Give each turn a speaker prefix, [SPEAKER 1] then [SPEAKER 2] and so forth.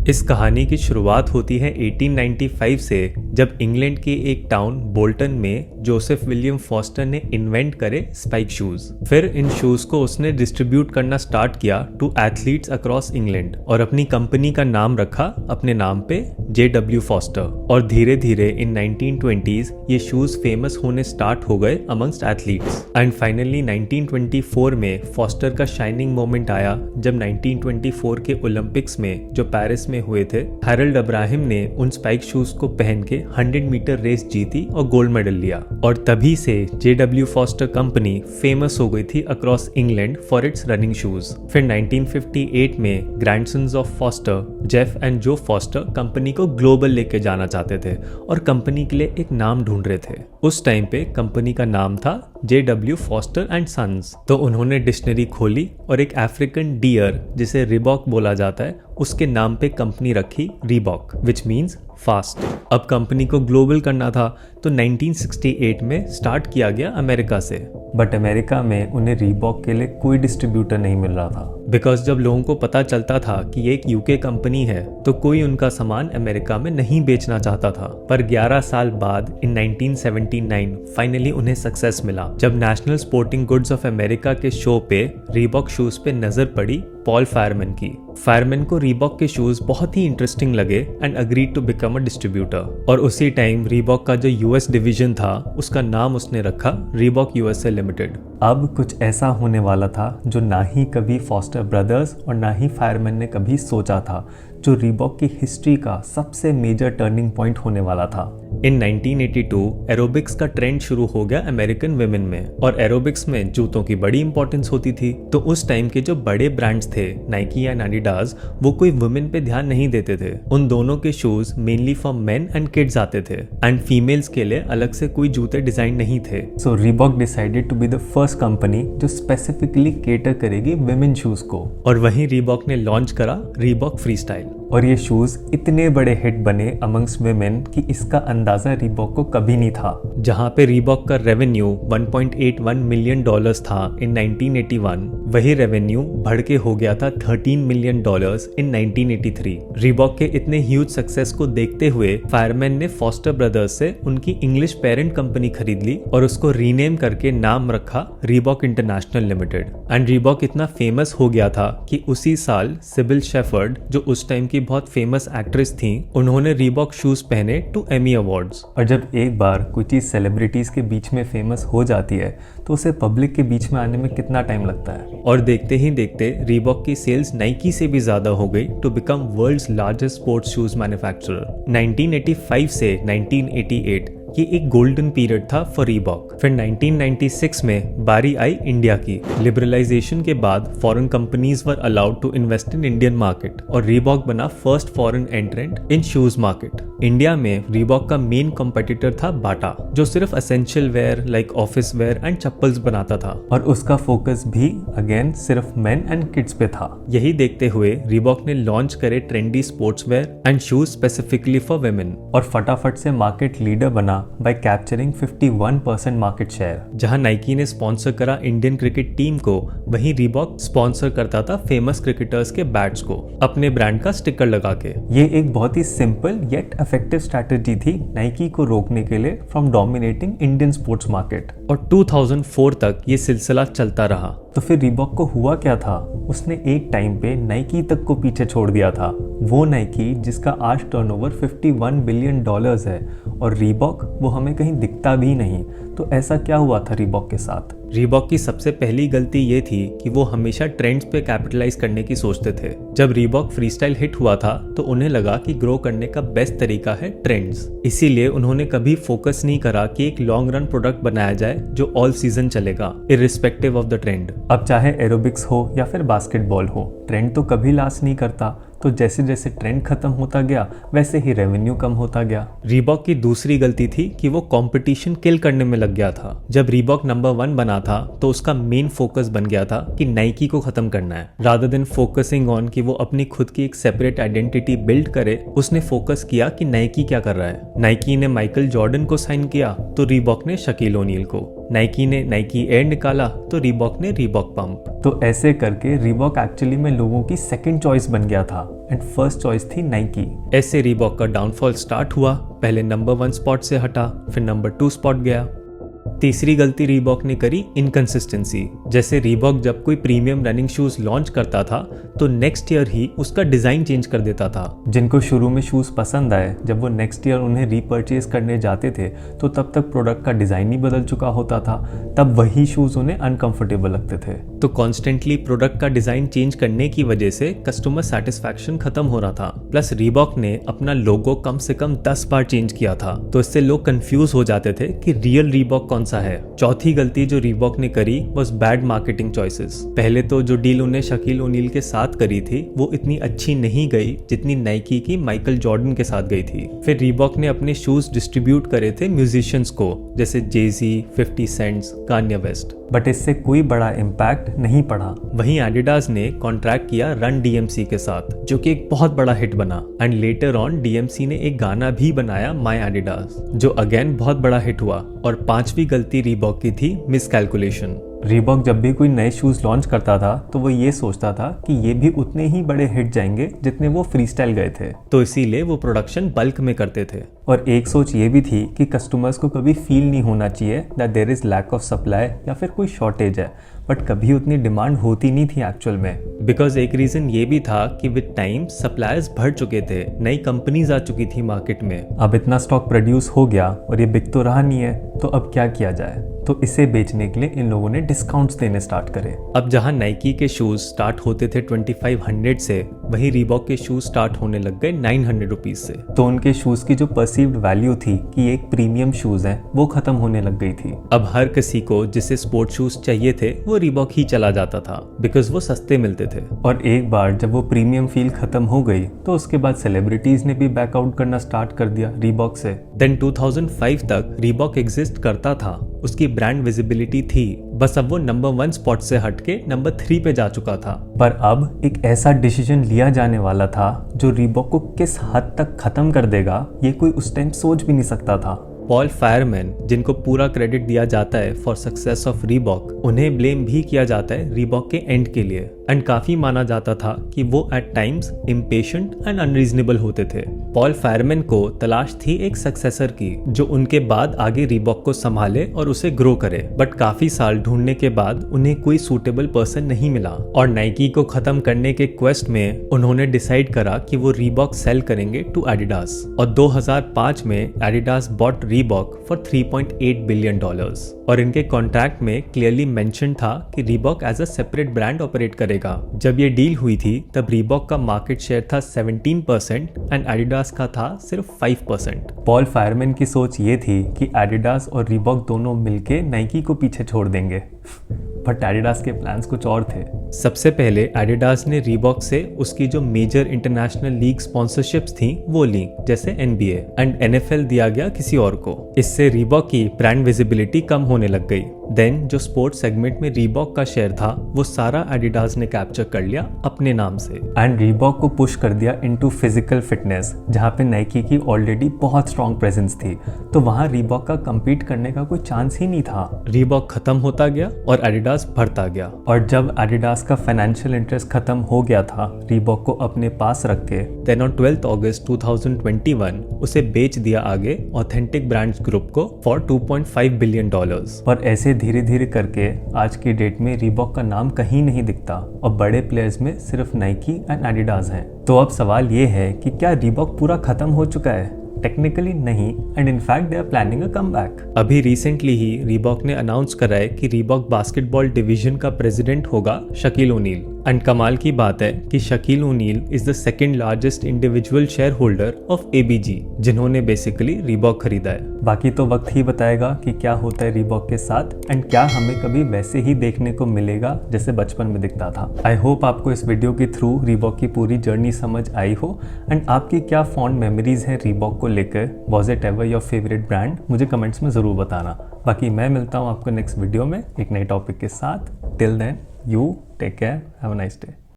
[SPEAKER 1] इस कहानी की शुरुआत होती है 1895 से, जब इंग्लैंड के एक टाउन बोल्टन में जोसेफ विलियम फॉस्टर ने इन्वेंट करे स्पाइक शूज। फिर इन शूज को उसने डिस्ट्रीब्यूट करना स्टार्ट किया टू एथलीट्स अक्रॉस इंग्लैंड और अपनी कंपनी का नाम रखा अपने नाम पे JW फॉस्टर। और धीरे धीरे इन 1920s ये शूज फेमस होने स्टार्ट हो गए अमंगस्ट एथलीट्स एंड फाइनली 1924 में फॉस्टर का शाइनिंग मोमेंट आया, जब 1924 के ओलंपिक्स में जो पेरिस में हुए थे, हैरोल्ड अब्राहम ने उन स्पाइक शूज को पहन के 100 मीटर रेस जीती और गोल्ड मेडल लिया। और तभी से JW फॉस्टर कंपनी फेमस हो गई थी across England for its running shoes. फिर 1958 में ग्रैंडसन्स ऑफ फॉस्टर, जेफ एंड जो फॉस्टर, कंपनी को ग्लोबल लेके जाना चाहते थे और कंपनी के लिए एक नाम ढूंढ रहे थे। उस टाइम पे कंपनी का नाम था JW फॉस्टर एंड सन्स। तो उन्होंने डिक्शनरी खोली और एक अफ्रीकन डियर जिसे रिबॉक बोला जाता है उसके नाम पे कंपनी रखी रीबॉक, विच मीन्स फास्ट। अब कंपनी को ग्लोबल करना था तो 1968 में स्टार्ट किया गया अमेरिका से, बट अमेरिका में उन्हें रीबॉक के लिए कोई डिस्ट्रीब्यूटर नहीं मिल रहा था, बिकॉज जब लोगों को पता चलता था कि ये एक यूके कंपनी है तो कोई उनका सामान अमेरिका में नहीं बेचना चाहता था। पर 11 साल बाद इन 1979 फाइनली उन्हें सक्सेस मिला, जब national sporting goods of America के शो पे रीबॉक शूज पे नजर पड़ी पॉल फायरमैन की। फायरमैन को रीबॉक के शूज बहुत ही इंटरेस्टिंग लगे and agreed to become a distributor. और उसी टाइम रीबॉक का जो यूएस डिवीजन था उसका नाम उसने रखा रीबॉक USA लिमिटेड। अब कुछ ऐसा होने वाला था जो ना ही कभी फॉस्टर ब्रदर्स और ना ही फायरमैन ने कभी सोचा था, जो रीबॉक की हिस्ट्री का सबसे मेजर टर्निंग पॉइंट होने वाला था। इन 1982 एरोबिक्स का ट्रेंड शुरू हो गया अमेरिकन विमेन में, और एरोबिक्स में जूतों की बड़ी इंपॉर्टेंस होती थी। तो उस टाइम के जो बड़े ब्रांड्स थे नाइकी एंड एडिडास, वो कोई वुमेन पे ध्यान नहीं देते थे। उन दोनों के shoes mainly for main and kids आते थे एंड फीमेल्स के लिए अलग से कोई जूते डिजाइन नहीं थे। So Reebok decided to be the first company जो स्पेसिफिकली केटर करेगी विमेन शूज को, और वहीं रीबॉक ने लॉन्च करा रीबॉक फ्रीस्टाइल। और ये शूज इतने बड़े हिट बने अमंग्स विमेन कि इसका अंदाजा रीबॉक को कभी नहीं था। जहां पे रीबॉक का रेवेन्यू $1.81 मिलियन था इन 1981, वही रेवेन्यू बढ़ के हो गया था $13 मिलियन इन 1983। रीबॉक के इतने ह्यूज सक्सेस को देखते हुए फायरमैन ने फॉस्टर ब्रदर्स से उनकी इंग्लिश पेरेंट कंपनी खरीद ली और उसको रीनेम करके नाम रखा Reebok international limited. And Reebok इतना फेमस हो गया था कि उसी साल सिबिल शेफर्ड, जो उस टाइम की बहुत फेमस एक्ट्रेस थी, उन्होंने रीबॉक शूज पहने टू एमी अवार्ड्स। और जब एक बार कोई चीज सेलिब्रिटीज के बीच में फेमस हो जाती है तो उसे पब्लिक के बीच में आने में कितना टाइम लगता है। और देखते ही देखते रीबॉक की सेल्स नाइकी से भी ज्यादा हो गई to become world's largest sports shoes manufacturer. 1985 से 1988 ये एक गोल्डन पीरियड था फॉर रीबॉक। फिर 1996 में बारी आई इंडिया की। लिबरलाइजेशन के बाद foreign companies were allowed to invest in Indian market और रीबॉक बना first foreign entrant in shoes market. India में रीबॉक का मेन कॉम्पिटिटर था बाटा, जो सिर्फ essential wear like office wear and chappals बनाता था, और उसका फोकस भी अगेन सिर्फ मेन एंड किड्स पे था। यही देखते हुए रीबॉक ने लॉन्च करे trendy sports wear and shoes specifically for women, और फटाफट से मार्केट लीडर बना by capturing 51% मार्केट शेयर। जहां नाइकी ने स्पॉन्सर करा इंडियन क्रिकेट टीम को, वहीं रीबॉक स्पॉन्सर करता था फेमस क्रिकेटर्स के बैट्स को अपने ब्रांड का स्टिकर लगा के। ये एक बहुत ही सिंपल येट इफेक्टिव स्ट्रैटेजी थी नाइकी को रोकने के लिए from dominating Indian sports market, और 2004 तक ये सिलसिला चलता रहा। तो फिर रीबॉक को हुआ क्या था, उसने एक टाइम पे नाइकी तक को पीछे छोड़ दिया था। वो नाइकी जिसका आज टर्नओवर $51 बिलियन है, और रीबॉक वो हमें कहीं दिखता भी नहीं। तो ऐसा क्या हुआ था रीबॉक के साथ? रीबॉक की सबसे पहली गलती ये थी कि वो हमेशा ट्रेंड्स पे कैपिटलाइज करने की सोचते थे। जब रीबॉक फ्रीस्टाइल हिट हुआ था तो उन्हें लगा कि ग्रो करने का बेस्ट तरीका है ट्रेंड्स। इसीलिए उन्होंने कभी फोकस नहीं करा कि एक लॉन्ग रन प्रोडक्ट बनाया जाए जो ऑल सीजन चलेगा, इर्रिस्पेक्टिव ऑफ द ट्रेंड। अब चाहे एरोबिक्स हो या फिर बास्केटबॉल हो, ट्रेंड तो कभी लास्ट नहीं करता। तो जैसे जैसे ट्रेंड खत्म होता गया वैसे ही रेवेन्यू कम होता गया। रीबॉक की दूसरी गलती थी कि वो कंपटीशन किल करने में लग गया था। जब रीबॉक नंबर 1 बना था तो उसका मेन फोकस बन गया था कि नाइकी को खत्म करना है, रादर देन फोकसिंग ऑन कि वो अपनी खुद की एक सेपरेट आइडेंटिटी बिल्ड करे। उसने फोकस किया कि नाइकी क्या कर रहा है। नाइकी ने माइकल जॉर्डन को साइन किया तो रीबॉक ने शकील ओनील को। नाइकी ने नाइकी एयर निकाला तो रीबॉक ने रीबॉक पंप।
[SPEAKER 2] तो ऐसे करके रीबॉक एक्चुअली में लोगों की सेकंड चॉइस बन गया था एंड फर्स्ट चॉइस थी नाइकी।
[SPEAKER 1] ऐसे रीबॉक का डाउनफॉल स्टार्ट हुआ, पहले नंबर 1 स्पॉट से हटा, फिर नंबर 2 स्पॉट गया। तीसरी गलती रीबॉक ने करी, इनकंसिस्टेंसी। जैसे रीबॉक जब कोई प्रीमियम रनिंग शूज लॉन्च करता था तो नेक्स्ट ईयर ही उसका डिजाइन चेंज कर देता था।
[SPEAKER 2] जिनको शुरू में शूज पसंद आए, जब वो नेक्स्ट ईयर उन्हें रीपर्चेज करने जाते थे तो तब तक प्रोडक्ट का डिजाइन ही बदल चुका होता था, तब वही शूज उन्हें अनकंफर्टेबल लगते थे।
[SPEAKER 1] तो कॉन्स्टेंटली प्रोडक्ट का डिजाइन चेंज करने की वजह से कस्टमर सेटिस्फैक्शन खत्म हो रहा था। प्लस रीबॉक ने अपना लोगो कम से कम 10 बार चेंज किया था, तो इससे लोग कंफ्यूज हो जाते थे कि रियल रीबॉक कौन सा है। चौथी गलती जो रीबॉक ने करी वाज बैड मार्केटिंग चॉइसेस। पहले तो जो डील उन्हें शकील ओनील के साथ करी थी वो इतनी अच्छी नहीं गई जितनी नाइकी की माइकल जॉर्डन के साथ गई थी। फिर रीबॉक ने अपने शूज डिस्ट्रीब्यूट करे थे म्यूजिशियंस को, जैसे जेजी, 50 सेंट्स, कान्ये वेस्ट,
[SPEAKER 2] बट इससे कोई बड़ा इम्पैक्ट नहीं पड़ा।
[SPEAKER 1] वहीं एडिडास ने कॉन्ट्रैक्ट किया रन डीएमसी के साथ, जो कि एक बहुत बड़ा हिट बना एंड लेटर ऑन डीएमसी ने एक गाना भी बनाया माय एडिडास, जो अगेन बहुत बड़ा हिट हुआ। और पांचवी गलती रीबॉक की थी मिसकैलकुलेशन।
[SPEAKER 2] रीबॉक जब भी कोई नए शूज लॉन्च करता था तो वो ये सोचता था कि ये भी उतने ही बड़े हिट जाएंगे जितने वो फ्रीस्टाइल गए थे,
[SPEAKER 1] तो इसीलिए वो प्रोडक्शन बल्क में करते थे।
[SPEAKER 2] और एक सोच ये भी थी कि कस्टमर्स को कभी फील नहीं होना चाहिए that there is lack of supply या फिर कोई शॉर्टेज है, बट कभी उतनी डिमांड होती नहीं थी एक्चुअल में।
[SPEAKER 1] बिकॉज एक रीजन ये भी था कि विद टाइम सप्लायर्स बढ़ चुके थे, नई कंपनीज आ चुकी थी मार्केट में।
[SPEAKER 2] अब इतना स्टॉक प्रोड्यूस हो गया और ये बिक तो रहा नहीं है, तो अब क्या किया जाए? तो इसे बेचने के लिए इन लोगों ने डिस्काउंट्स देने स्टार्ट करे।
[SPEAKER 1] अब जहां नाइकी के शूज स्टार्ट होते थे 2500 से, वहीं रीबॉक के शूज स्टार्ट होने लग गए 900 रुपीज से।
[SPEAKER 2] तो उनके शूज की जो परसीव्ड वैल्यू थी कि एक प्रीमियम शूज है, वो खत्म होने लग गई थी।
[SPEAKER 1] अब हर किसी को जिसे स्पोर्ट शूज चाहिए थे वो रीबॉक ही चला जाता था, बिकॉज वो सस्ते मिलते थे।
[SPEAKER 2] और एक बार जब वो प्रीमियम फील खत्म हो गई तो उसके बाद सेलिब्रिटीज ने भी बैकआउट करना स्टार्ट कर दिया रीबॉक से।
[SPEAKER 1] देन 2005 तक रीबॉक एग्जिस्ट करता था, उसकी ब्रांड विजिबिलिटी थी, बस अब वो नंबर 1 स्पॉट से हटके नंबर 3 पे जा चुका था।
[SPEAKER 2] पर अब एक ऐसा डिसीजन लिया जाने वाला था जो रीबॉक को किस हद तक खत्म कर देगा, ये कोई उस टाइम सोच भी नहीं सकता था।
[SPEAKER 1] पॉल फायरमैन, जिनको पूरा क्रेडिट दिया जाता है फॉर सक्सेस ऑफ रीबॉक, उन्हें ब्लेम भी किया जाता है रीबॉक के एंड के लिए। एंड काफी माना जाता था कि वो at times impatient and unreasonable होते थे। पॉल फायरमैन को तलाश थी एक सक्सेसर की जो उनके बाद आगे रीबॉक को संभाले और उसे ग्रो करे, बट काफी साल ढूंढने के बाद उन्हें कोई सूटेबल पर्सन नहीं मिला और नाइकी को खत्म करने के क्वेस्ट में उन्होंने डिसाइड करा कि वो रीबॉक सेल करेंगे टू एडिडास। और 2005 में Adidas bought Reebok for $3.8 billion और इनके कॉन्ट्रैक्ट में क्लियरली मेंशन था कि Reebok as a separate brand operate करेगा। जब ये डील हुई थी तब रीबॉक का मार्केट शेयर था 17% एंड एडिडास का था सिर्फ 5%।
[SPEAKER 2] पॉल फायरमैन की सोच ये थी कि एडिडास और रीबॉक दोनों मिलके नाइकी को पीछे छोड़ देंगे, बट एडिडास के प्लान्स कुछ और थे।
[SPEAKER 1] सबसे पहले एडिडास ने रीबॉक से उसकी जो मेजर इंटरनेशनल लीग स्पॉन्सरशिप्स थी वो ली, जैसे NBA एंड NFL दिया गया किसी और को। इससे रीबॉक की ब्रांड विजिबिलिटी कम होने लग गई। देन जो स्पोर्ट्स सेगमेंट में रीबॉक का शेयर था वो सारा एडिडास ने कैप्चर कर लिया अपने नाम से
[SPEAKER 2] एंड रीबॉक को पुश कर दिया इनटू फिजिकल फिटनेस, जहाँ पे नाइकी की ऑलरेडी बहुत स्ट्रॉन्ग प्रेजेंस थी, तो वहाँ रीबॉक का कम्पीट करने का कोई चांस ही नहीं था।
[SPEAKER 1] रीबॉक खत्म होता गया और एडिडास बढ़ता गया।
[SPEAKER 2] और जब एडिडास का फाइनेंशियल इंटरेस्ट खत्म हो गया था रीबॉक को अपने पास रख के,
[SPEAKER 1] देन ऑन 12 अगस्त 2021 उसे बेच दिया आगे ऑथेंटिक ब्रांड्स ग्रुप को फॉर $2.5 बिलियन।
[SPEAKER 2] और ऐसे धीरे धीरे करके आज की डेट में रीबॉक का नाम कहीं नहीं दिखता और बड़े प्लेयर्स में सिर्फ नाइकी एंड एडिडास हैं। तो अब सवाल ये है कि क्या रीबॉक पूरा खत्म हो चुका है? टेक्निकली नहीं, and in fact they are planning a comeback.
[SPEAKER 1] अभी रिसेंटली ही रीबॉक ने अनाउंस करा है कि रीबॉक बास्केटबॉल डिवीजन का प्रेसिडेंट होगा शकील ओनील। एंड कमाल की बात है कि Shaquille O'Neal is the second largest individual share holder of ABG, जिन्होंने बेसिकली रीबॉक खरीदा है।
[SPEAKER 2] बाकी तो वक्त ही बताएगा कि क्या होता है रीबॉक के साथ एंड क्या हमें कभी वैसे ही देखने को मिलेगा जैसे बचपन में दिखता था। आई होप आपको इस वीडियो के थ्रू रीबॉक की पूरी जर्नी समझ आई हो एंड आपकी क्या फॉन्ड मेमोरीज हैं रीबॉक को लेकर। Was it ever your favourite brand? मुझे कमेंट्स में ज़रूर बताना। बाकी मैं मिलता हूँ आपको नेक्स्ट वीडियो में एक नए टॉपिक के साथ। Till then, you take care, have a nice day.